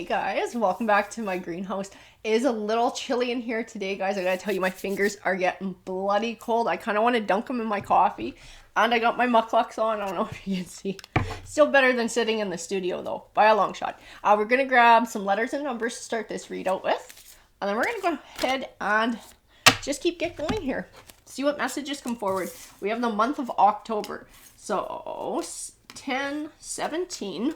guys, welcome back to my greenhouse. It is a little chilly in here today, guys. I gotta tell you, my fingers are getting bloody cold. I kind of want to dunk them in my coffee. And I got my mucklucks on. I don't know if you can see. Still better than sitting in the studio though, by a long shot. We're gonna grab some letters and numbers to start this readout with. And then we're gonna go ahead and just get going here. See what messages come forward. We have the month of October. So 10, 17,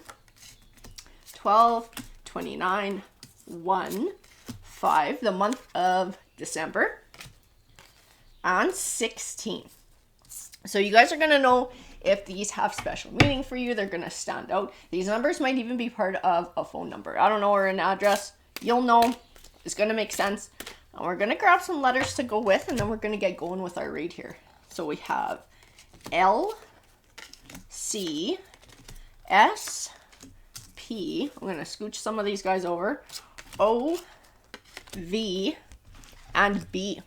12, 29, 1, 5, the month of December, and 16. So you guys are going to know if these have special meaning for you. They're going to stand out. These numbers might even be part of a phone number. I don't know, or an address. You'll know. It's going to make sense. And we're going to grab some letters to go with, and then we're going to get going with our read here. So we have L, C, S, P. I'm going to scooch some of these guys over. O, V, and B.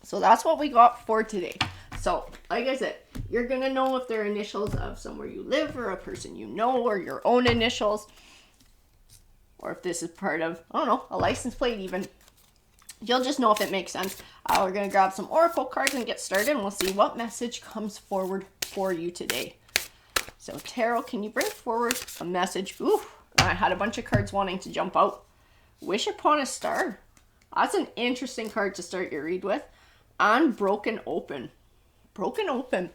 So that's what we got for today. So, like I said, you're going to know if they're initials of somewhere you live or a person you know or your own initials. Or if this is part of, I don't know, a license plate even. You'll just know if it makes sense. We're going to grab some oracle cards and get started, and we'll see what message comes forward for you today. So, Tarot, can you bring forward a message? Ooh, I had a bunch of cards wanting to jump out. Wish upon a star. That's an interesting card to start your read with. And broken open. Broken open.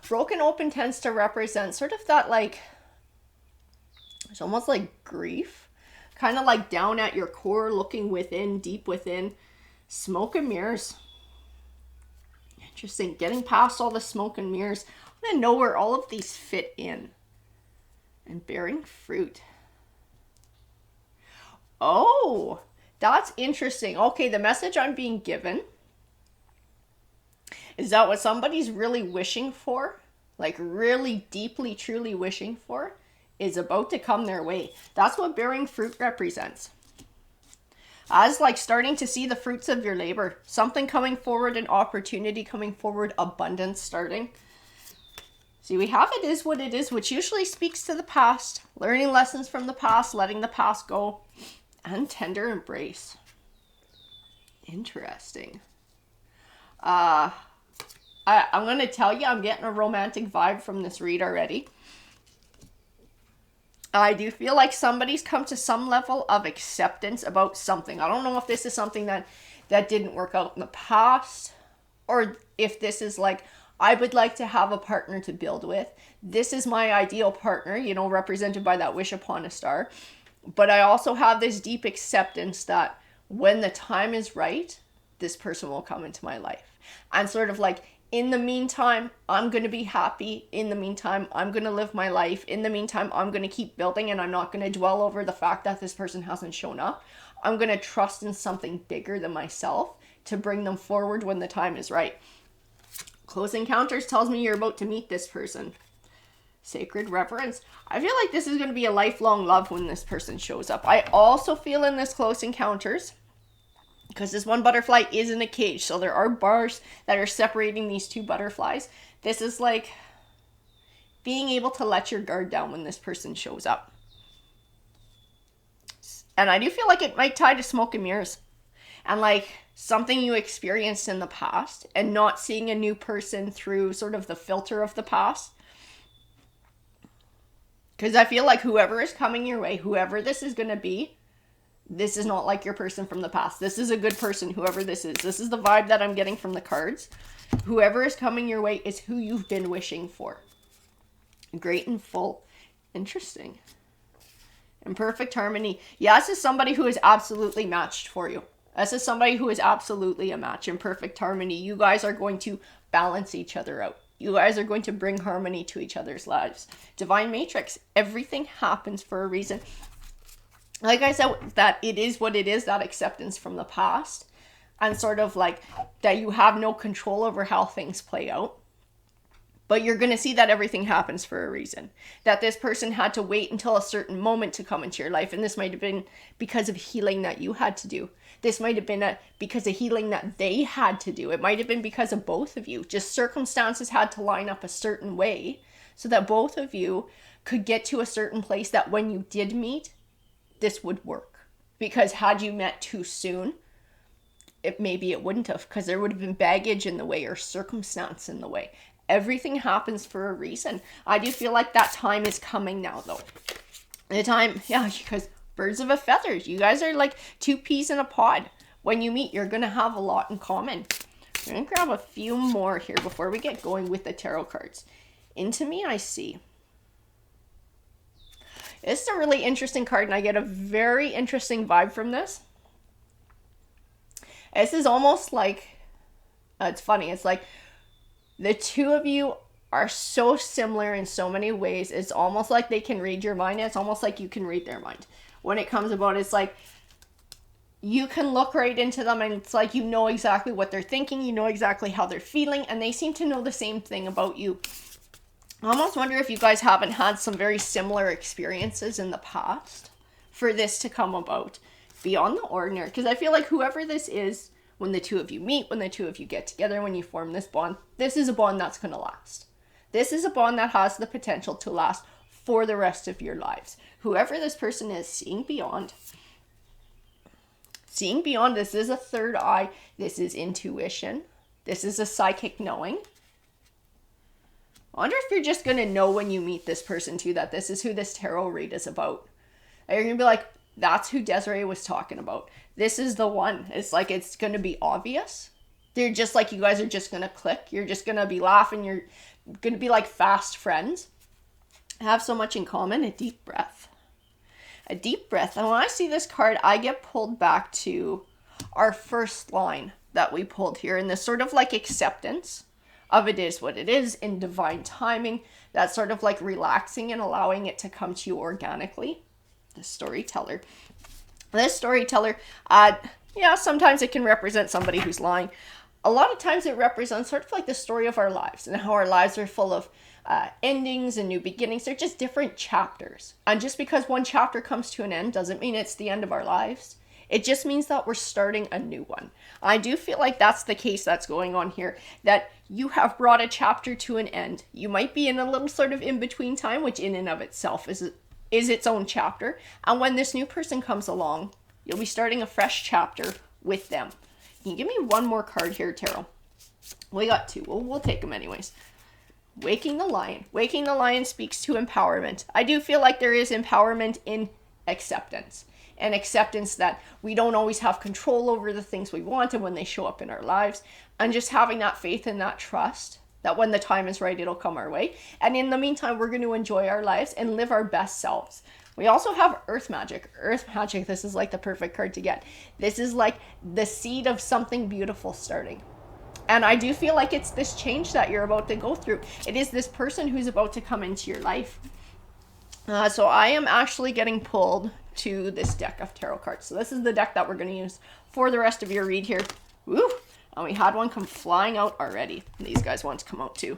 Broken open tends to represent sort of that, like, it's almost like grief. Kind of like down at your core, looking within, deep within. Smoke and mirrors. Interesting. Getting past all the smoke and mirrors. I want to know where all of these fit in. And bearing fruit. Oh, that's interesting. Okay, the message I'm being given is that what somebody's really wishing for, like really deeply, truly wishing for, is about to come their way. That's what bearing fruit represents. As like starting to see the fruits of your labor. Something coming forward, an opportunity coming forward, abundance starting. See, we have it is what it is, which usually speaks to the past. Learning lessons from the past, letting the past go. And tender embrace. Interesting. I'm going to tell you, I'm getting a romantic vibe from this read already. I do feel like somebody's come to some level of acceptance about something. I don't know if this is something that didn't work out in the past, or if this is like, I would like to have a partner to build with. This is my ideal partner, you know, represented by that wish upon a star. But I also have this deep acceptance that when the time is right, this person will come into my life. And sort of like, in the meantime, I'm going to be happy. In the meantime, I'm going to live my life. In the meantime, I'm going to keep building, and I'm not going to dwell over the fact that this person hasn't shown up. I'm going to trust in something bigger than myself to bring them forward when the time is right. Close Encounters tells me you're about to meet this person. Sacred Reverence. I feel like this is going to be a lifelong love when this person shows up. I also feel in this Close Encounters, because this one butterfly is in a cage, so there are bars that are separating these two butterflies. This is like being able to let your guard down when this person shows up. And I do feel like it might tie to smoke and mirrors. And like something you experienced in the past and not seeing a new person through sort of the filter of the past. Because I feel like whoever is coming your way, whoever this is going to be, this is not like your person from the past. This is a good person, whoever this is. This is the vibe that I'm getting from the cards. Whoever is coming your way is who you've been wishing for. Great and full. Interesting. In perfect harmony. Yeah, this is somebody who is absolutely matched for you. This is somebody who is absolutely a match in perfect harmony. You guys are going to balance each other out. You guys are going to bring harmony to each other's lives. Divine Matrix. Everything happens for a reason. Like I said, that it is what it is, that acceptance from the past. And sort of like that you have no control over how things play out. But you're going to see that everything happens for a reason. That this person had to wait until a certain moment to come into your life. And this might have been because of healing that you had to do. This might have been because of healing that they had to do. It might have been because of both of you. Just circumstances had to line up a certain way so that both of you could get to a certain place that when you did meet, this would work. Because had you met too soon, maybe it wouldn't have, because there would have been baggage in the way or circumstance in the way. Everything happens for a reason. I do feel like that time is coming now, though. The time, yeah, because birds of a feather. You guys are like two peas in a pod. When you meet, you're going to have a lot in common. I'm going to grab a few more here before we get going with the tarot cards. Into me, I see. This is a really interesting card, and I get a very interesting vibe from this. This is almost like, it's funny, it's like the two of you are so similar in so many ways. It's almost like they can read your mind. It's almost like you can read their mind. When it comes about, it's like you can look right into them, and it's like you know exactly what they're thinking, you know exactly how they're feeling, and they seem to know the same thing about you. I almost wonder if you guys haven't had some very similar experiences in the past for this to come about beyond the ordinary. Because I feel like whoever this is, when the two of you meet, when the two of you get together, when you form this bond, this is a bond that's going to last. This is a bond that has the potential to last for the rest of your lives. Whoever this person is, seeing beyond. Seeing beyond, this is a third eye. This is intuition. This is a psychic knowing. I wonder if you're just going to know when you meet this person too, that this is who this tarot read is about. And you're going to be like, that's who Desiree was talking about. This is the one. It's like, it's going to be obvious. They're just like, you guys are just going to click. You're just going to be laughing. You're going to be like fast friends. Have so much in common. A deep breath. A deep breath. And when I see this card, I get pulled back to our first line that we pulled here. And this sort of like acceptance of it is what it is in divine timing. That's sort of like relaxing and allowing it to come to you organically. The storyteller. This storyteller, yeah, sometimes it can represent somebody who's lying. A lot of times it represents sort of like the story of our lives and how our lives are full of endings and new beginnings. They're just different chapters. And just because one chapter comes to an end doesn't mean it's the end of our lives. It just means that we're starting a new one. I do feel like that's the case that's going on here, that you have brought a chapter to an end. You might be in a little sort of in-between time, which in and of itself is its own chapter. And when this new person comes along, you'll be starting a fresh chapter with them. Can you give me one more card here, Tarot? We got two. We'll take them anyways. Waking the Lion. Waking the Lion speaks to empowerment. I do feel like there is empowerment in acceptance. And acceptance that we don't always have control over the things we want and when they show up in our lives. And just having that faith and that trust that when the time is right, it'll come our way. And in the meantime, we're going to enjoy our lives and live our best selves. We also have Earth Magic. Earth Magic, this is like the perfect card to get. This is like the seed of something beautiful starting. And I do feel like it's this change that you're about to go through. It is this person who's about to come into your life. So I am actually getting pulled to this deck of tarot cards. So this is the deck that we're going to use for the rest of your read here. Woo! And we had one come flying out already. These guys want to come out too.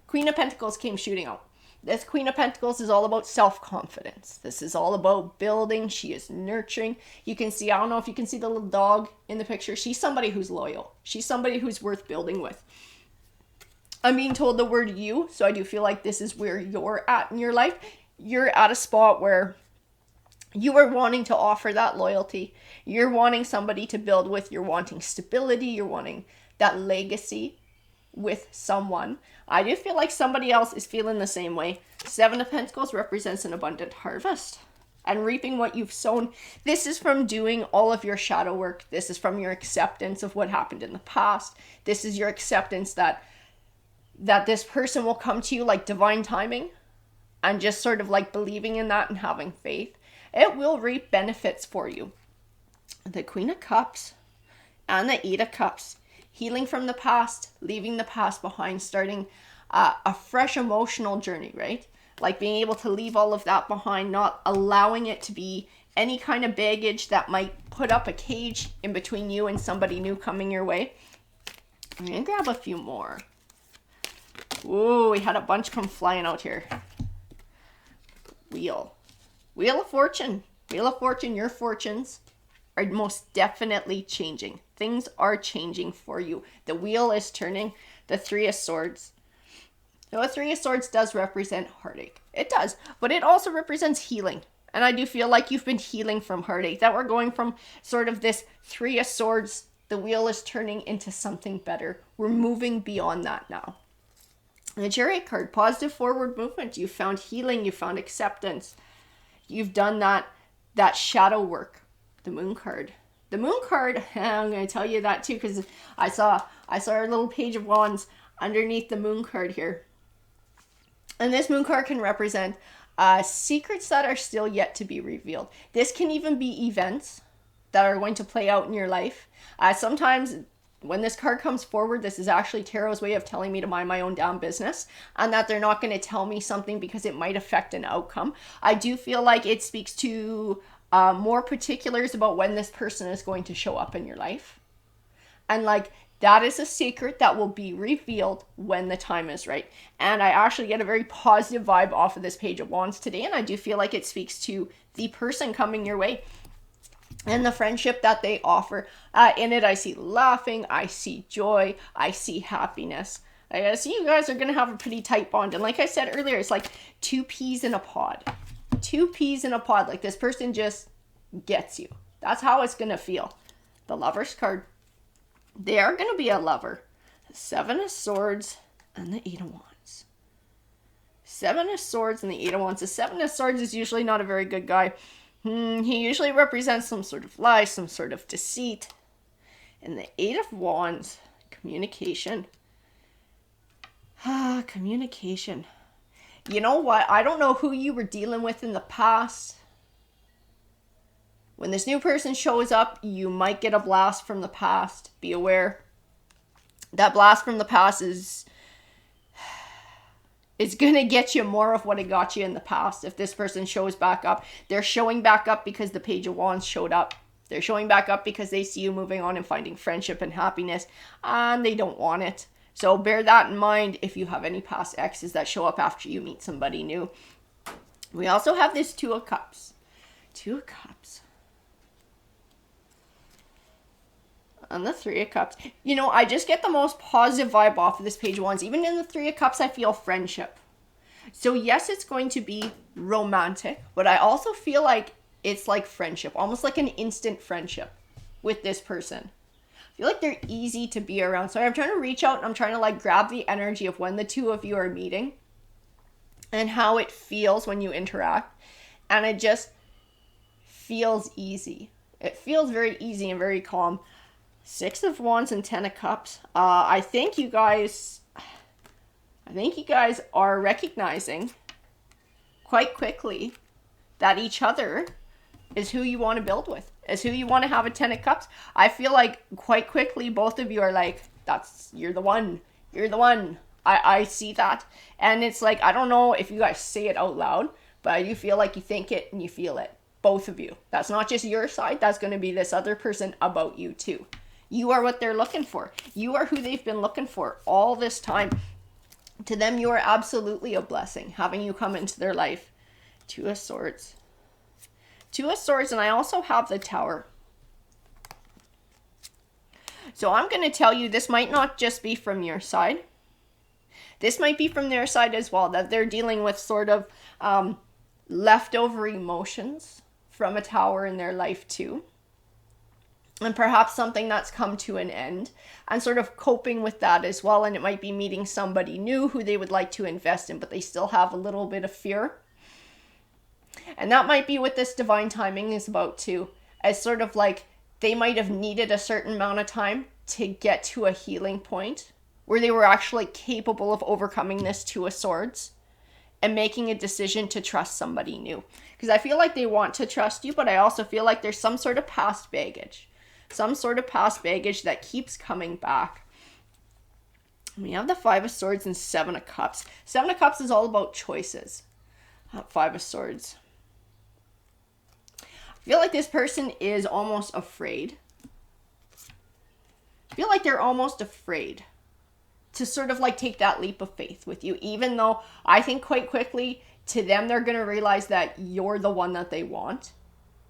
Queen of Pentacles came shooting out. This Queen of Pentacles is all about self-confidence. This is all about building. She is nurturing. You can see, I don't know if you can see the little dog in the picture. She's somebody who's loyal. She's somebody who's worth building with. I'm being told the word you, so I do feel like this is where you're at in your life. You're at a spot where you are wanting to offer that loyalty. You're wanting somebody to build with. You're wanting stability. You're wanting that legacy with someone. I do feel like somebody else is feeling the same way. Seven of Pentacles represents an abundant harvest and reaping what you've sown. This is from doing all of your shadow work. This is from your acceptance of what happened in the past. This is your acceptance that this person will come to you like divine timing and just sort of like believing in that and having faith. It will reap benefits for you. The Queen of Cups and the Eight of Cups. Healing from the past, leaving the past behind, starting a fresh emotional journey, right? Like being able to leave all of that behind, not allowing it to be any kind of baggage that might put up a cage in between you and somebody new coming your way. I'm going to grab a few more. Ooh, we had a bunch come flying out here. Wheel. Wheel of Fortune. Wheel of Fortune, your fortunes are most definitely changing. Things are changing for you. The wheel is turning. The Three of Swords. The Three of Swords does represent heartache. It does. But it also represents healing And I do feel like you've been healing from heartache, that we're going from sort of this Three of Swords, the wheel is turning into something better. We're moving beyond that now. The Chariot card, positive forward movement. You found healing, you found acceptance. You've done that shadow work. The Moon card. The Moon card, I'm going to tell you that too, because I saw our little Page of Wands underneath the Moon card here. And this Moon card can represent secrets that are still yet to be revealed. This can even be events that are going to play out in your life. Sometimes when this card comes forward, this is actually Tarot's way of telling me to mind my own damn business, and that they're not going to tell me something because it might affect an outcome. I do feel like it speaks to more particulars about when this person is going to show up in your life. And like, that is a secret that will be revealed when the time is right. And I actually get a very positive vibe off of this Page of Wands today, and I do feel like it speaks to the person coming your way and the friendship that they offer. In it, I see laughing, I see joy, I see happiness. I see you guys are going to have a pretty tight bond. And like I said earlier, it's like 2 peas in a pod. 2 peas in a pod. Like, this person just gets you. That's how it's going to feel. The Lover's card. They are going to be a lover. 7 of Swords and the 8 of Wands. 7 of Swords and the 8 of Wands. The 7 of Swords is usually not a very good guy. He usually represents some sort of lie, some sort of deceit. And the 8 of Wands, communication. Communication. You know what? I don't know who you were dealing with in the past. When this new person shows up, you might get a blast from the past. Be aware. That blast from the past is... it's going to get you more of what it got you in the past. If this person shows back up, they're showing back up because the Page of Wands showed up. They're showing back up because they see you moving on and finding friendship and happiness, and they don't want it. So bear that in mind if you have any past exes that show up after you meet somebody new. We also have this 2 of Cups. 2 of Cups. And the 3 of Cups. You know, I just get the most positive vibe off of this Page of Wands. Even in the 3 of Cups, I feel friendship. So yes, it's going to be romantic, but I also feel like it's like friendship. Almost like an instant friendship with this person. I feel like they're easy to be around. So I'm trying to reach out and I'm trying to like grab the energy of when the 2 of you are meeting. And how it feels when you interact. And it just feels easy. It feels very easy and very calm. 6 of Wands and 10 of Cups. I think you guys are recognizing quite quickly that each other is who you want to build with, is who you want to have a 10 of Cups. I feel like quite quickly both of you are like, you're the one. You're the one. I see that. And it's like, I don't know if you guys say it out loud, but I do feel like you think it and you feel it. Both of you. That's not just your side. That's going to be this other person about you too. You are what they're looking for. You are who they've been looking for all this time. To them, you are absolutely a blessing, having you come into their life. 2 of Swords. 2 of Swords, and I also have the Tower. So I'm going to tell you, this might not just be from your side. This might be from their side as well, that they're dealing with sort of leftover emotions from a Tower in their life too. And perhaps something that's come to an end and sort of coping with that as well. And it might be meeting somebody new who they would like to invest in, but they still have a little bit of fear. And that might be what this divine timing is about too. As sort of like they might have needed a certain amount of time to get to a healing point where they were actually capable of overcoming this 2 of Swords and making a decision to trust somebody new. Because I feel like they want to trust you, but I also feel like there's some sort of past baggage. Some sort of past baggage that keeps coming back. We have the 5 of Swords and 7 of Cups. 7 of Cups is all about choices. 5 of Swords. I feel like this person is almost afraid. I feel like they're almost afraid to sort of like take that leap of faith with you. Even though I think quite quickly to them, they're going to realize that you're the one that they want.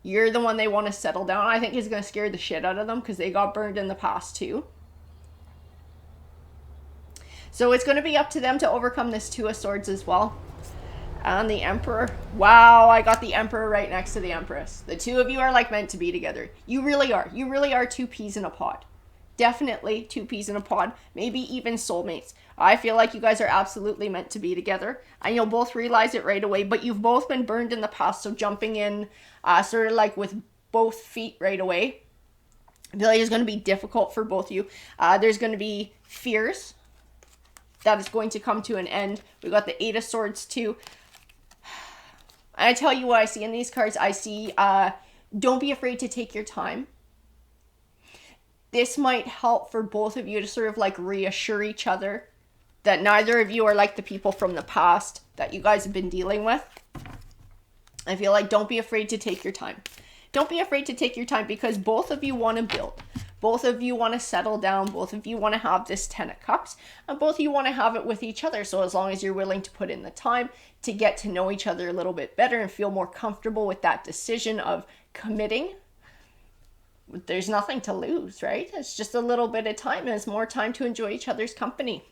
You're the one they want to settle down. I think is going to scare the shit out of them because they got burned in the past too. So it's going to be up to them to overcome this 2 of Swords as well. And the Emperor. Wow, I got the Emperor right next to the Empress. The two of you are like meant to be together. You really are. You really are two peas in a pod. Definitely two peas in a pod. Maybe even soulmates. I feel like you guys are absolutely meant to be together. And you'll both realize it right away. But you've both been burned in the past. So jumping in sort of like with both feet right away, I feel like it's going to be difficult for both of you. There's going to be fears that is going to come to an end. We got the Eight of Swords too. I tell you what I see in these cards. I see, don't be afraid to take your time. This might help for both of you to sort of like reassure each other that neither of you are like the people from the past that you guys have been dealing with. I feel like don't be afraid to take your time. Don't be afraid to take your time because both of you want to build. Both of you want to settle down. Both of you want to have this 10 of Cups. And both of you want to have it with each other. So as long as you're willing to put in the time to get to know each other a little bit better and feel more comfortable with that decision of committing, there's nothing to lose, right? It's just a little bit of time and it's more time to enjoy each other's company.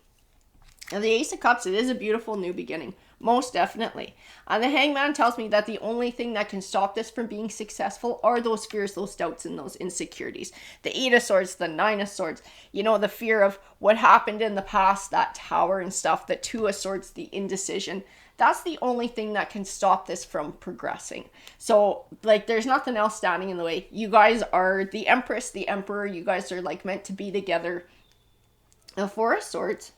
Now the Ace of Cups, it is a beautiful new beginning. Most definitely. And the Hangman tells me that the only thing that can stop this from being successful are those fears, those doubts, and those insecurities. The Eight of Swords, the Nine of Swords, you know, the fear of what happened in the past, that tower and stuff, the Two of Swords, the indecision. That's the only thing that can stop this from progressing. So, like, there's nothing else standing in the way. You guys are the Empress, the Emperor. You guys are, like, meant to be together. The Four of Swords.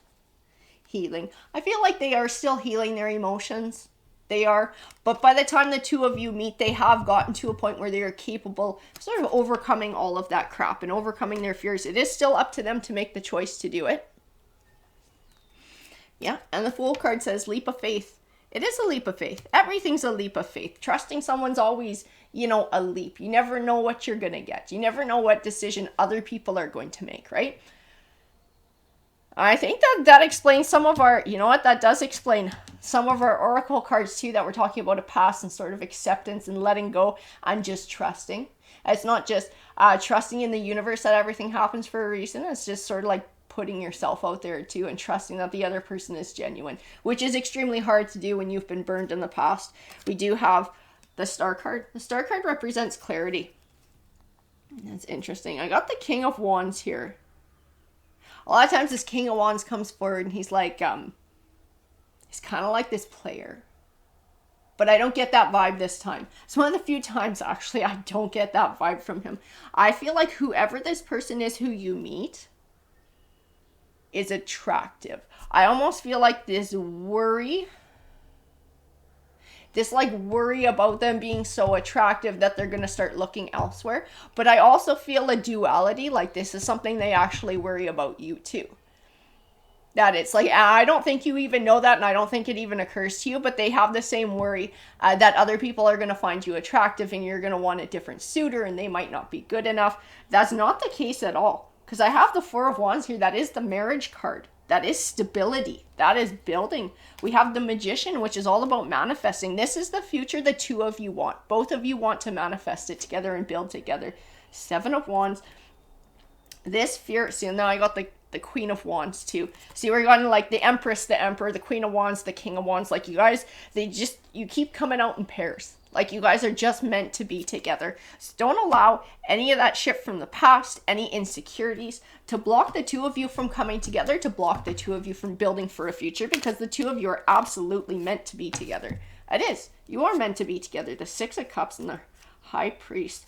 Healing. I feel like they are still healing their emotions. They are. But by the time the two of you meet, they have gotten to a point where they are capable of sort of overcoming all of that crap and overcoming their fears. It is still up to them to make the choice to do it. Yeah. And the Fool card says leap of faith. It is a leap of faith. Everything's a leap of faith. Trusting someone's always, you know, a leap. You never know what you're going to get. You never know what decision other people are going to make, right? I think that explains some of our, you know what, that does explain some of our oracle cards too, that we're talking about a past and sort of acceptance and letting go and just trusting. It's not just trusting in the universe that everything happens for a reason. It's just sort of like putting yourself out there too and trusting that the other person is genuine, which is extremely hard to do when you've been burned in the past. We do have the Star card. The Star card represents clarity. That's interesting. I got the King of Wands here. A lot of times this King of Wands comes forward and he's like, he's kind of like this player. But I don't get that vibe this time. It's one of the few times, actually, I don't get that vibe from him. I feel like whoever this person is who you meet is attractive. I almost feel like this worry about them being so attractive that they're going to start looking elsewhere. But I also feel a duality, like this is something they actually worry about you too. That it's like, I don't think you even know that, and I don't think it even occurs to you, but they have the same worry that other people are going to find you attractive and you're going to want a different suitor and they might not be good enough. That's not the case at all. Because I have the Four of Wands here. That is the marriage card. That is stability. That is building. We have the Magician, which is all about manifesting. This is the future the two of you want. Both of you want to manifest it together and build together. Seven of Wands. This fear. See, now I got the Queen of Wands too. See, we're going like the Empress, the Emperor, the Queen of Wands, the King of Wands. Like you guys, you keep coming out in pairs. Like you guys are just meant to be together. So don't allow any of that shit from the past, any insecurities, to block the two of you from coming together, to block the two of you from building for a future, because the two of you are absolutely meant to be together. It is. You are meant to be together. The Six of Cups and the High Priest.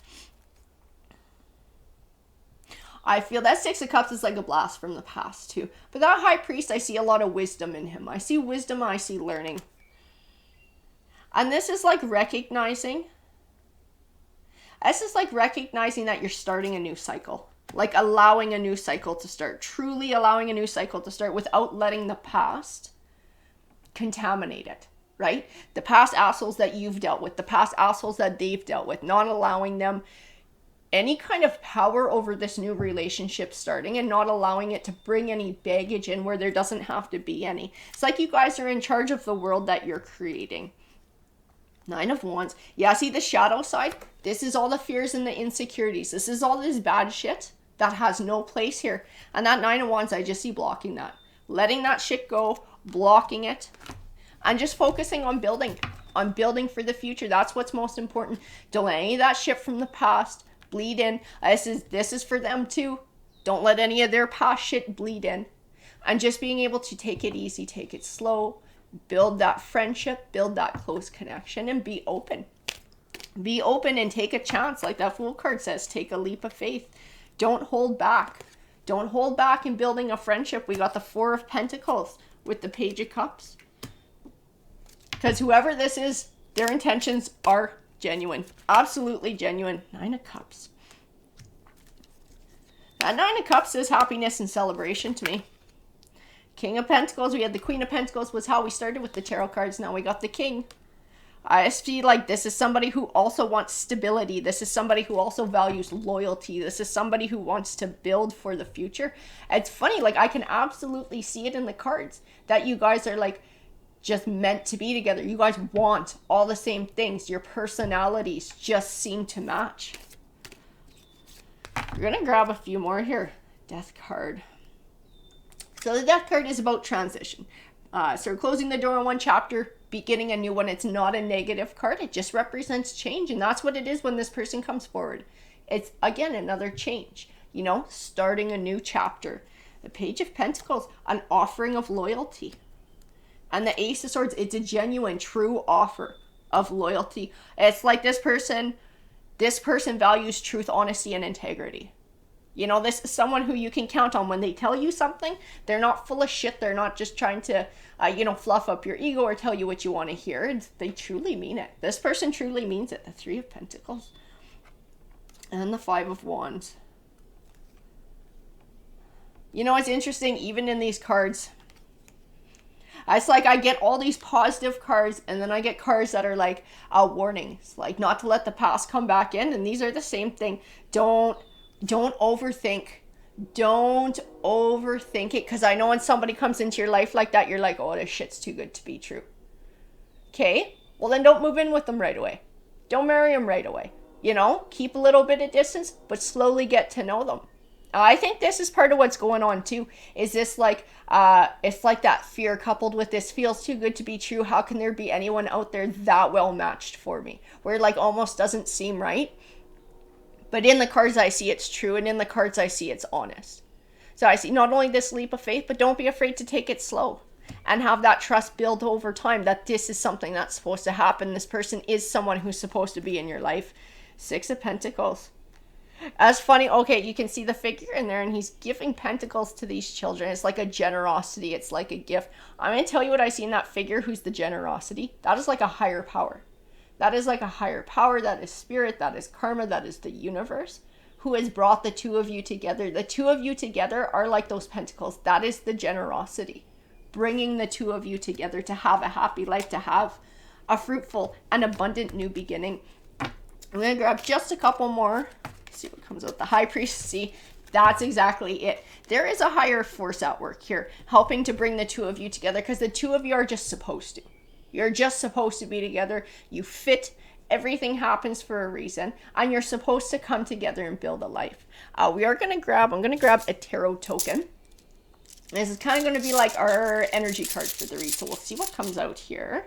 I feel that Six of Cups is like a blast from the past too. But that High Priest, I see a lot of wisdom in him. I see wisdom, I see learning. And this is like recognizing that you're starting a new cycle. Like allowing a new cycle to start. Truly allowing a new cycle to start without letting the past contaminate it, right? The past assholes that you've dealt with, the past assholes that they've dealt with, not allowing them any kind of power over this new relationship starting and not allowing it to bring any baggage in where there doesn't have to be any. It's like you guys are in charge of the world that you're creating. Nine of Wands. Yeah, see the shadow side? This is all the fears and the insecurities. This is all this bad shit that has no place here. And that Nine of Wands, I just see blocking that. Letting that shit go, blocking it. and just focusing on building for the future. That's what's most important. Don't let any of that shit from the past bleed in. This is for them too. Don't let any of their past shit bleed in. And just being able to take it easy, take it slow, build that friendship, build that close connection, and be open. Be open and take a chance. Like that Fool card says, take a leap of faith. Don't hold back. Don't hold back in building a friendship. We got the Four of Pentacles with the Page of Cups. Because whoever this is, their intentions are genuine. Absolutely genuine. Nine of Cups. That Nine of Cups is happiness and celebration to me. King of Pentacles. We had the Queen of Pentacles was how we started with the tarot cards. Now we got the King. I just feel like this is somebody who also wants stability. This is somebody who also values loyalty. This is somebody who wants to build for the future. It's funny, like I can absolutely see it in the cards that you guys are like just meant to be together. You guys want all the same things. Your personalities just seem to match. We're going to grab a few more here. Death card. So the Death card is about transition. So closing the door on one chapter, beginning a new one. It's not a negative card. It just represents change. And that's what it is when this person comes forward. It's, again, another change. You know, starting a new chapter. The Page of Pentacles, an offering of loyalty. And the Ace of Swords, it's a genuine, true offer of loyalty. It's like this person values truth, honesty, and integrity. You know, this is someone who you can count on when they tell you something. They're not full of shit. They're not just trying to, fluff up your ego or tell you what you want to hear. They truly mean it. This person truly means it. The Three of Pentacles. And the Five of Wands. You know, it's interesting, even in these cards, it's like I get all these positive cards, and then I get cards that are like warnings, like not to let the past come back in. And these are the same thing. Don't overthink. Don't overthink it, because I know when somebody comes into your life like that, you're like, oh, this shit's too good to be true. Okay? Well, then don't move in with them right away. Don't marry them right away. You know, keep a little bit of distance, but slowly get to know them. I think this is part of what's going on too. Is this like, it's like that fear coupled with this feels too good to be true. How can there be anyone out there that well matched for me? Where it like almost doesn't seem right. But in the cards I see it's true, and in the cards I see it's honest. So I see not only this leap of faith, but don't be afraid to take it slow and have that trust build over time that this is something that's supposed to happen. This person is someone who's supposed to be in your life. Six of Pentacles. That's funny. Okay, you can see the figure in there, and he's giving pentacles to these children. It's like a generosity. It's like a gift. I'm going to tell you what I see in that figure who's the generosity. That is like a higher power. That is like a higher power. That is spirit. That is karma. That is the universe who has brought the two of you together. The two of you together are like those pentacles. That is the generosity. Bringing the two of you together to have a happy life, to have a fruitful and abundant new beginning. I'm going to grab just a couple more. See what comes out. The High Priest. See, that's exactly it. There is a higher force at work here, helping to bring the two of you together, because the two of you are just supposed to. You're just supposed to be together. You fit. Everything happens for a reason, and you're supposed to come together and build a life. I'm going to grab a tarot token. This is kind of going to be like our energy card for the read, so we'll see what comes out here.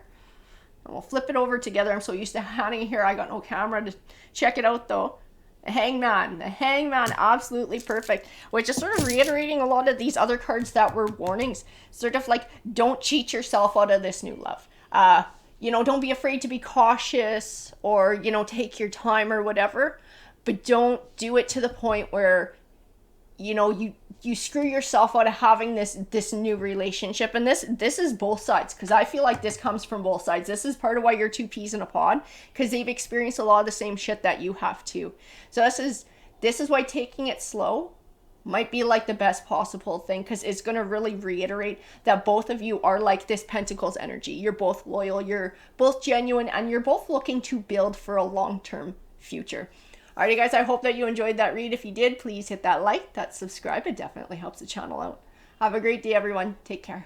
And we'll flip it over together. I'm so used to handing it here. I got no camera to check it out though. The Hangman, absolutely perfect. Which is sort of reiterating a lot of these other cards that were warnings. Sort of like, don't cheat yourself out of this new love. Don't be afraid to be cautious, or, take your time or whatever. But don't do it to the point where, you screw yourself out of having this new relationship. And this is both sides, because I feel like this comes from both sides. This is part of why you're two peas in a pod, because they've experienced a lot of the same shit that you have too. So this is why taking it slow might be like the best possible thing, because it's going to really reiterate that both of you are like this Pentacles energy. You're both loyal, you're both genuine, and you're both looking to build for a long-term future. Alrighty guys, I hope that you enjoyed that read. If you did, please hit that like, that subscribe. It definitely helps the channel out. Have a great day, everyone. Take care.